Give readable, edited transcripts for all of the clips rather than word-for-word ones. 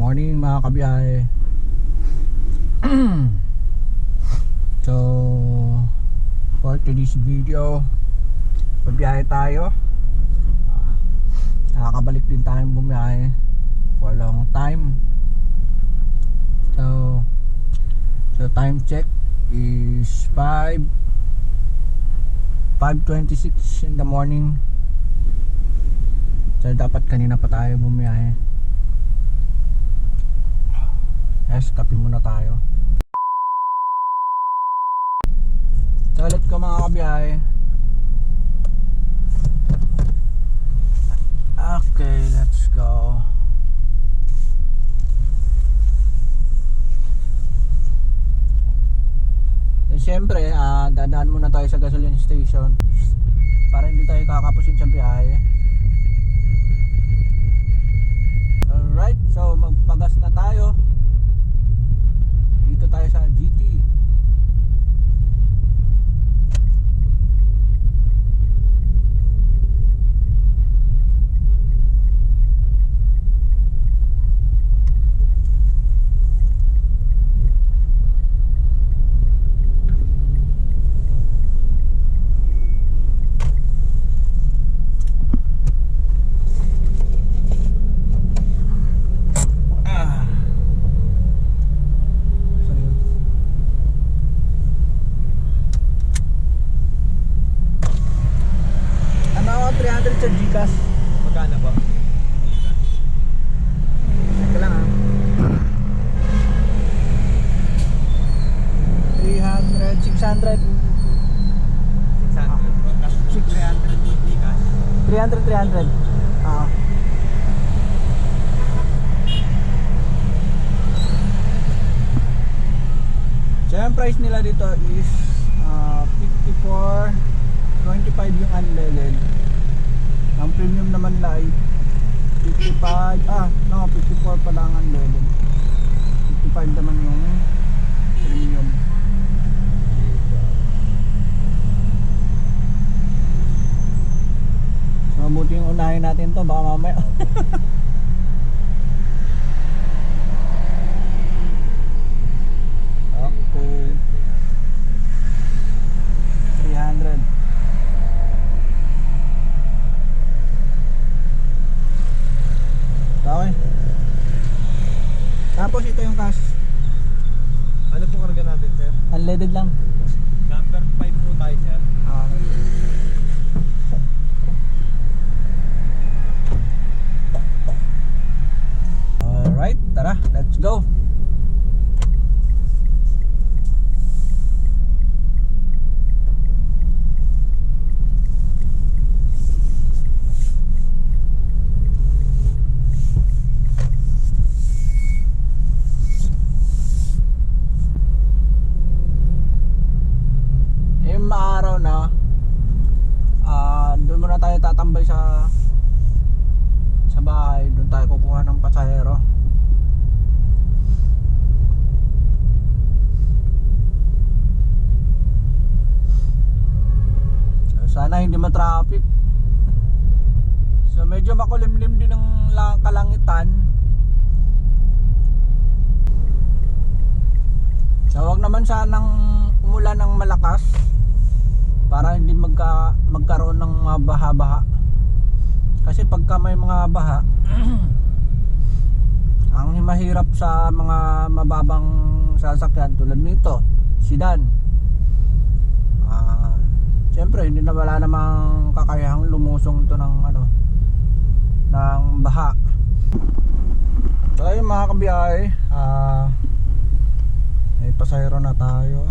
Morning mga kabiyahe. So for today's video, babiyahe tayo. Nakakabalik din tayong bumiyahe for a long time. So time check is 5:26 in the morning. So dapat kanina pa tayo bumiyahe. Yes, kape muna tayo. Salat ka mga kabiyahe. Okay, let's go. And syempre, dadaan muna tayo sa gasoline station para hindi tayo kakapusin sa biyahe. Alright, so magpagas na tayo. Dito tayo sa GT. Sa Gcash. Magkano ba? Ito lang 300, 600. 300. So yung price nila dito is 54, 25 yung unleaded. Ang premium naman na ay 55, 54 pa lang ang level. 55 naman yung premium. So mabuti yung unahin natin to, baka mamaya okay, 300. Okay. Tapos ito yung cash. Ano po karga natin, sir? Unleaded lang. Number 5 po tayo, sir. Okay. Alright, tara, let's go. Maaraw na doon muna tayo tatambay sa bahay, doon tayo kukuha ng pasahero. Sana hindi ma-traffic. So medyo makulimlim din ang kalangitan. So wag naman sanang umulan ng malakas para hindi magkaroon ng mga baha-baha. Kasi pagka may mga baha ang mahirap sa mga mababang sasakyan tulad nito, sedan. Siyempre hindi na wala namang kakayahang lumusong to ng ng baha. So ayun mga kabiyahe, may pasahero na tayo.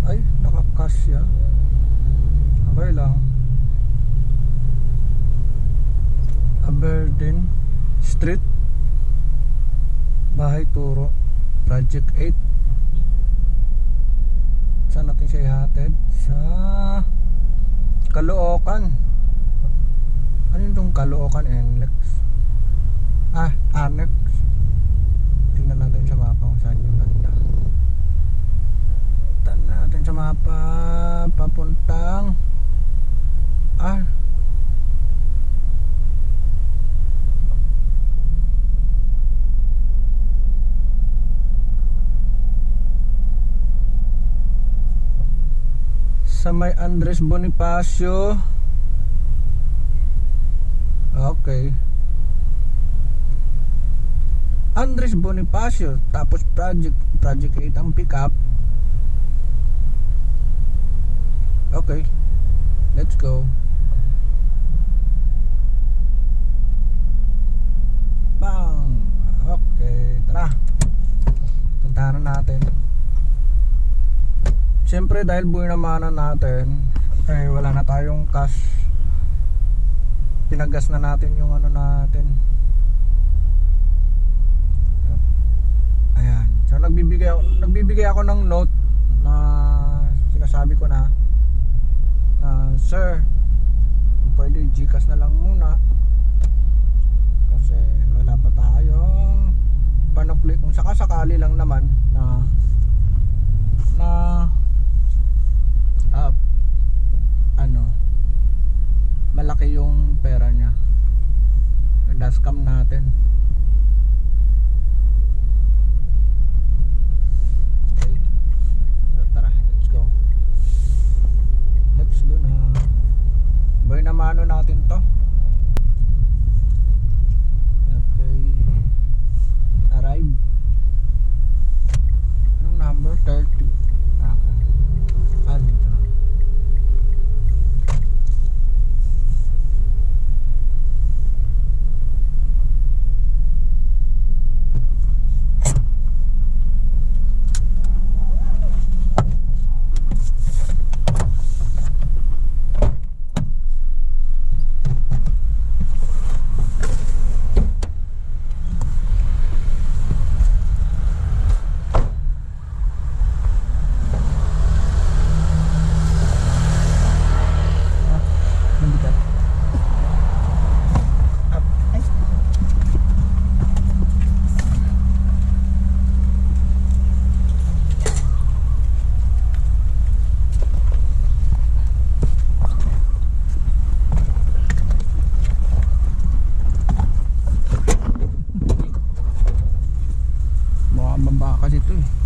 Ay, nakakasya. Okay lang. Aberdeen Street, Bahay Turo, Project 8. Saan natin siya ihatid? Sa Caloocan. Ano yung Caloocan NLEX? Annex. Tingnan natin sa mapa kung saan yung banda. Tingnan natin sa mapa. Papuntang may Andres Bonifacio. Okay. Andres Bonifacio, tapos Project 8 ang pick up. Okay. Let's go. Bang. Okay, tara. Puntahan na natin. Siyempre dahil buhay naman natin, eh wala na tayong cash. Pinagas na natin yung ano natin. Ayan. So nagbibigay ako ng note na sinasabi ko na sir, pwede Gcash na lang muna kasi wala pa tayong panukli, kung sakasakali lang naman na ano malaki yung pera niya, dashcam natin. Okay, so tara, let's go na. Boy na mano natin to. Okay, arrive. Anong number? 30. Okay. Dito na. Mabigat. Up. Ay. Mga baba kasi ito eh.